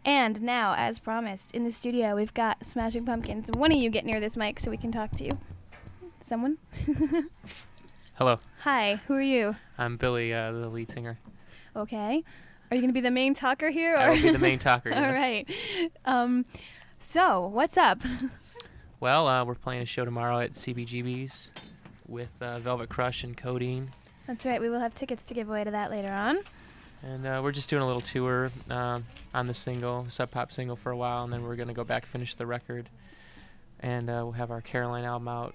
And now, as promised, in the studio, we've got Smashing Pumpkins. One of you get near this mic so we can talk to you. Someone? Hello. Hi, who are you? I'm Billy, the lead singer. Okay. Are you going to be the main talker here? Or? I will be the main talker, yes. All right. So, what's up? Well, we're playing a show tomorrow at CBGB's with Velvet Crush and Codeine. That's right. We will have tickets to give away to that later on. And we're just doing a little tour on the single, Sub Pop single for a while, and then we're going to go back and finish the record. And we'll have our Caroline album out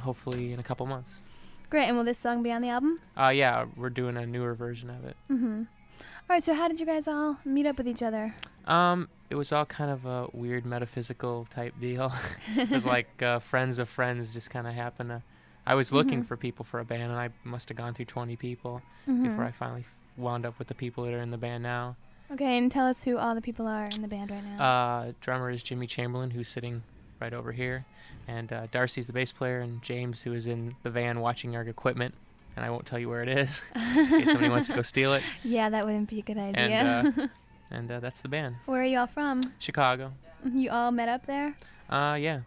hopefully in a couple months. Great. And will this song be on the album? Yeah, we're doing a newer version of it. Mm-hmm. All right, so how did you guys all meet up with each other? It was all kind of a weird metaphysical type deal. It was like friends of friends just kind of happened to... I was looking for people for a band, and I must have gone through 20 people before I finally wound up with the people that are in the band now. Okay, and tell us who all the people are in the band right now. Drummer is Jimmy Chamberlain, who's sitting right over here. And Darcy's the bass player, and James, who is in the van watching our equipment. And I won't tell you where it is in case somebody wants to go steal it. Yeah, that wouldn't be a good idea. And that's the band. Where are you all from? Chicago. You all met up there? Yeah.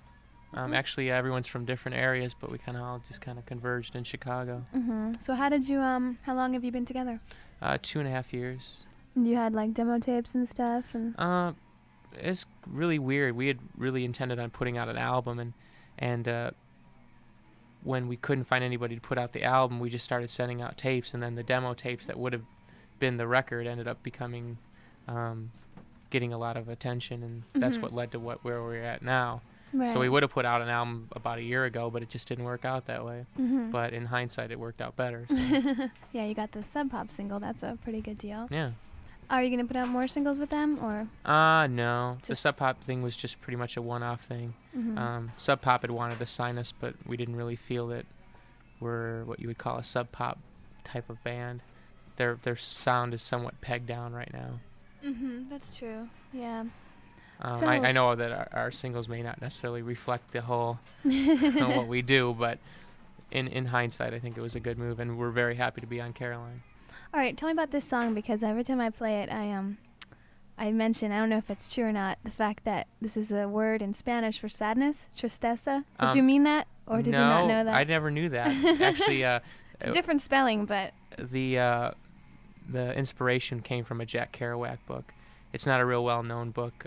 Actually, everyone's from different areas, but we kind of all just kind of converged in Chicago. So how did you, how long have you been together? 2.5 years. And you had, like, demo tapes and stuff? And it's really weird. We had really intended on putting out an album, and when we couldn't find anybody to put out the album, we just started sending out tapes, and then the demo tapes that would have been the record ended up becoming, getting a lot of attention, and that's what led to where we're at now. Right. So we would have put out an album about a year ago, but it just didn't work out that way. But in hindsight, it worked out better. So. Yeah, you got the Sub Pop single. That's a pretty good deal. Yeah. Are you going to put out more singles with them, or? No. The Sub Pop thing was just pretty much a one-off thing. Sub Pop had wanted to sign us, but we didn't really feel that we're what you would call a Sub Pop type of band. Their sound is somewhat pegged down right now. That's true. Yeah. I know that our singles may not necessarily reflect the whole what we do, but in hindsight, I think it was a good move, and we're very happy to be on Caroline. All right, tell me about this song, because every time I play it, I mention, I don't know if it's true or not, the fact that this is a word in Spanish for sadness, tristeza. Did you mean that, or did you not know that? No, I never knew that. Actually, it's a different spelling, but the inspiration came from a Jack Kerouac book. It's not a real well-known book,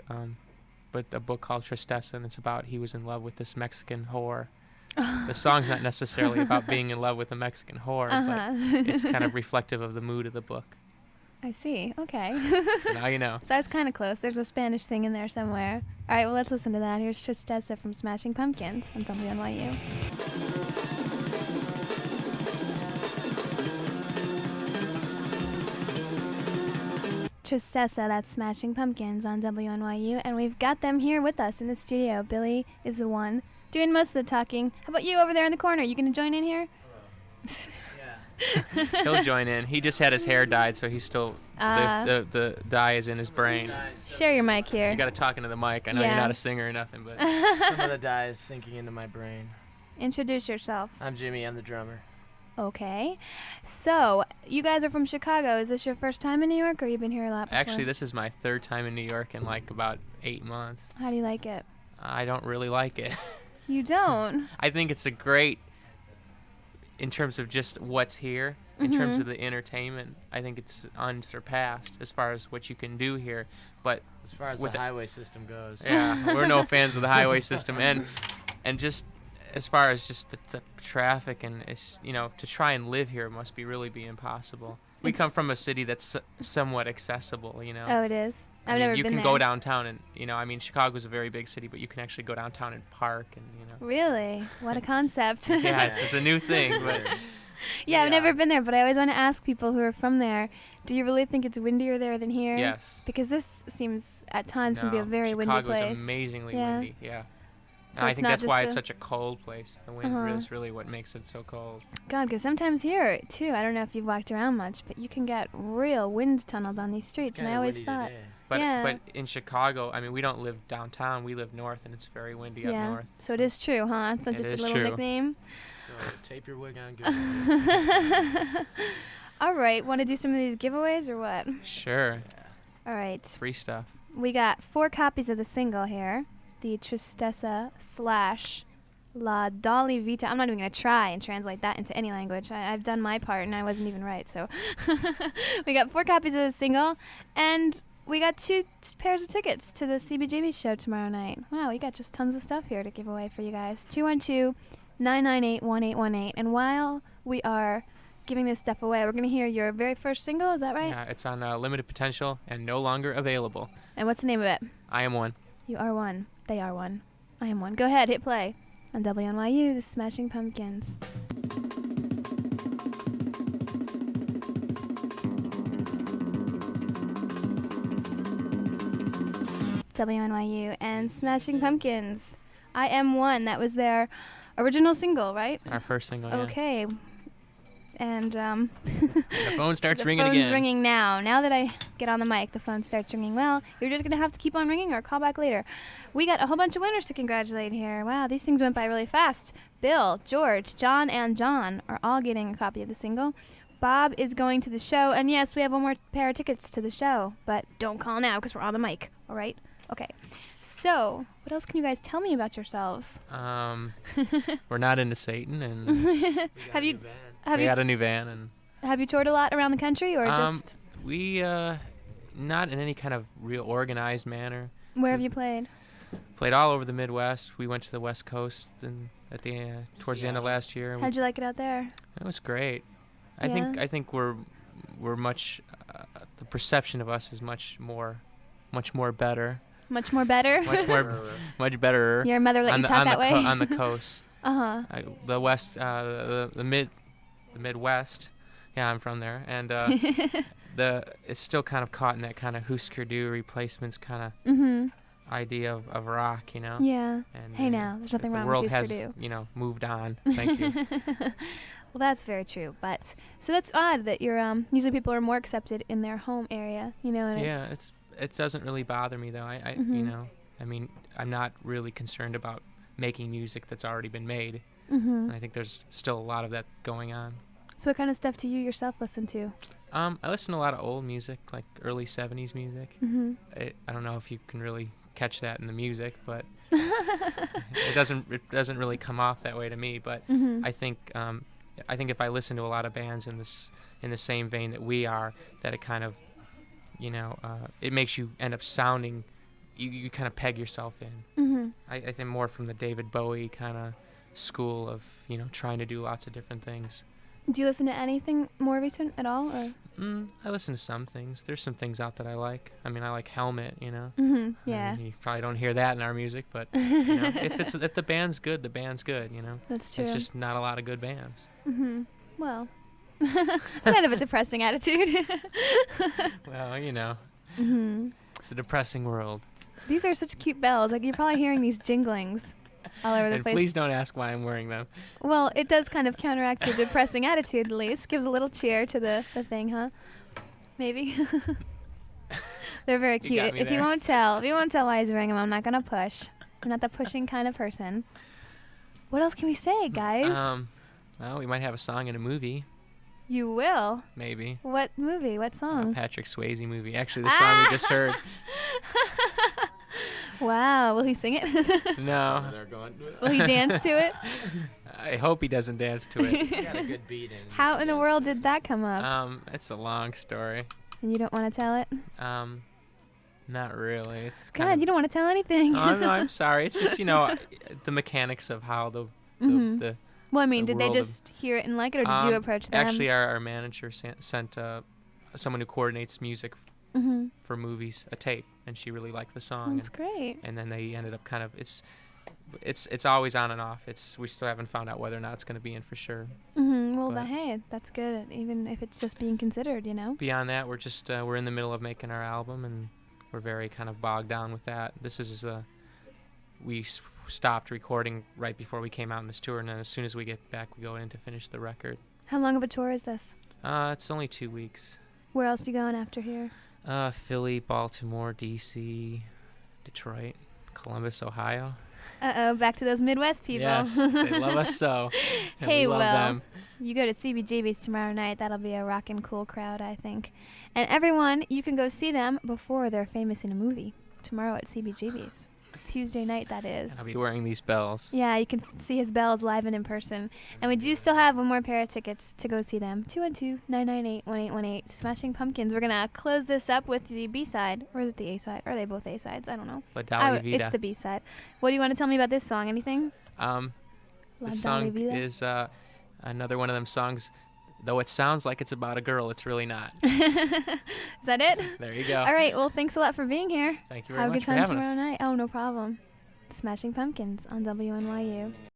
but a book called Tristeza, and it's about he was in love with this Mexican whore. The song's not necessarily about being in love with a Mexican whore, but it's kind of reflective of the mood of the book. I see. Okay. So now you know. So I was kind of close. There's a Spanish thing in there somewhere. All right, well, let's listen to that. Here's Tristeza from Smashing Pumpkins on WNYU. Tristeza, that's Smashing Pumpkins on WNYU, and we've got them here with us in the studio. Billy is the one doing most of the talking. How about you over there in the corner? You gonna join in here? Yeah. He'll join in. He just had his hair dyed, so he's still the dye is in his brain. Share your mic here. You got to talk into the mic. I know you're not a singer or nothing, but some of the dye is sinking into my brain. Introduce yourself. I'm Jimmy. I'm the drummer. Okay. So, you guys are from Chicago. Is this your first time in New York, or you've been here a lot before? Actually, this is my third time in New York in like about 8 months. How do you like it? I don't really like it. You don't? I think it's a great, in terms of just what's here, in terms of the entertainment, I think it's unsurpassed as far as what you can do here. But as far as the highway system goes. Yeah, we're no fans of the highway system. And just as far as just the traffic, and it's, to try and live here must really be impossible. We come from a city that's somewhat accessible, Oh, it is? I've never been there. You can go downtown and, Chicago's a very big city, but you can actually go downtown and park and, Really? What a concept. Yeah, it's just a new thing. But yeah, I've never been there, but I always want to ask people who are from there, do you really think it's windier there than here? Yes. Because this seems, at times, can be a very windy place. Chicago's amazingly windy, yeah. So I think that's why it's such a cold place. The wind is really what makes it so cold. God, because sometimes here, too, I don't know if you've walked around much, but you can get real wind tunnels on these streets, and I always thought... Today. But in Chicago, we don't live downtown. We live north, and it's very windy up north. So it is true, huh? It's not just a little nickname? So tape your wig on good. All right. Want to do some of these giveaways or what? Sure. All right. Free stuff. we got 4 copies of the single here. The Tristessa / La Dolly Vita. I'm not even going to try and translate that into any language. I've done my part and I wasn't even right. So we got 4 copies of the single, and we got 2 pairs of tickets to the CBGB show tomorrow night. Wow, we got just tons of stuff here to give away for you guys. 212-998-1818. And while we are giving this stuff away, we're going to hear your very first single. Is that right? Yeah, it's on Limited Potential and no longer available. And what's the name of it? I Am One. You are one. They are one. I am one. Go ahead, hit play. On WNYU, the Smashing Pumpkins. WNYU and Smashing Pumpkins. I Am One. That was their original single, right? Our first single, yeah. Okay. And the phone starts so ringing again. The phone's ringing now. Now that I get on the mic, the phone starts ringing. Well, you're just going to have to keep on ringing or call back later. We got a whole bunch of winners to congratulate here. Wow, these things went by really fast. Bill, George, John, and John are all getting a copy of the single. Bob is going to the show. And yes, we have one more pair of tickets to the show. But don't call now because we're on the mic. All right? Okay. So, what else can you guys tell me about yourselves? We're not into Satan, and we got a new van, and have you toured a lot around the country, or just? We not in any kind of real organized manner. Where have you played? Played all over the Midwest. We went to the West Coast and at the towards the end of last year. How'd you like it out there? It was great. I think we're much. The perception of us is much more better. Much more better? much better. Your mother let you talk that way? On the coast. Uh-huh. The West, the Midwest. Yeah, I'm from there. And it's still kind of caught in that kind of Husker Du replacements kind of idea of rock, you know? Yeah. And, hey now, there's nothing wrong with Husker Du. The world has, moved on. Thank you. Well, that's very true. But so that's odd that you're usually people are more accepted in their home area, you know, and it doesn't really bother me though. I mean, I'm not really concerned about making music that's already been made. And I think there's still a lot of that going on. So what kind of stuff do you yourself listen to? I listen to a lot of old music, like early 70s music. I don't know if you can really catch that in the music, but it doesn't really come off that way to me. But I think if I listen to a lot of bands in the same vein that we are, that it kind of it makes you end up sounding, you kind of peg yourself in. I think more from the David Bowie kind of school of, trying to do lots of different things. Do you listen to anything more recent at all? Or? I listen to some things. There's some things out that I like. I mean, I like Helmet, Yeah. I mean, you probably don't hear that in our music, but if the band's good, the band's good, That's true. It's just not a lot of good bands. Well, kind of a depressing attitude. Well, it's a depressing world. These are such cute bells. Like, you're probably hearing these jinglings all over the and place. Please don't ask why I'm wearing them. Well, it does kind of counteract your depressing attitude, at least. Gives a little cheer to the thing, huh? Maybe. They're very cute. If you won't tell why he's wearing them, I'm not going to push. I'm not the pushing kind of person. What else can we say, guys? Well, we might have a song in a movie. You will? Maybe. What movie? What song? Patrick Swayze movie. Actually, the song we just heard. Wow. Will he sing it? No. Will he dance to it? I hope he doesn't dance to it. He got a good beat in. How in the world did that come up? It's a long story. And you don't want to tell it? Not really. It's God, you don't want to tell anything. No, I'm sorry. It's just, the mechanics of how the well, I mean, did they just hear it and like it, or did you approach them? Actually, our manager sent someone who coordinates music for movies a tape, and she really liked the song. That's great. And then they ended up kind of it's always on and off. We still haven't found out whether or not it's going to be in for sure. Well, hey, that's good, even if it's just being considered, Beyond that, we're just we're in the middle of making our album, and we're very kind of bogged down with that. This is we stopped recording right before we came out on this tour, and then as soon as we get back, we go in to finish the record. How long of a tour is this? It's only 2 weeks. Where else are you going after here? Philly, Baltimore, D.C., Detroit, Columbus, Ohio. Uh-oh, back to those Midwest people. Yes, they love us so. And hey, we love them. You go to CBGB's tomorrow night. That'll be a rockin' cool crowd, I think. And everyone, you can go see them before they're famous in a movie. tomorrow at CBGB's. Tuesday night, that is. And I'll be wearing these bells. Yeah, you can see his bells live and in person. And we do still have one more pair of tickets to go see them. 212-998-1818. Smashing Pumpkins. We're going to close this up with the B-side. Or is it the A-side? Or are they both A-sides? I don't know. La Dolly Vida. It's the B-side. What do you want to tell me about this song? Anything? This song is another one of them songs. Though it sounds like it's about a girl, it's really not. Is that it? There you go. All right. Well, thanks a lot for being here. Thank you very much much for having having us. Have a good time tomorrow night. Oh, no problem. Smashing Pumpkins on WNYU.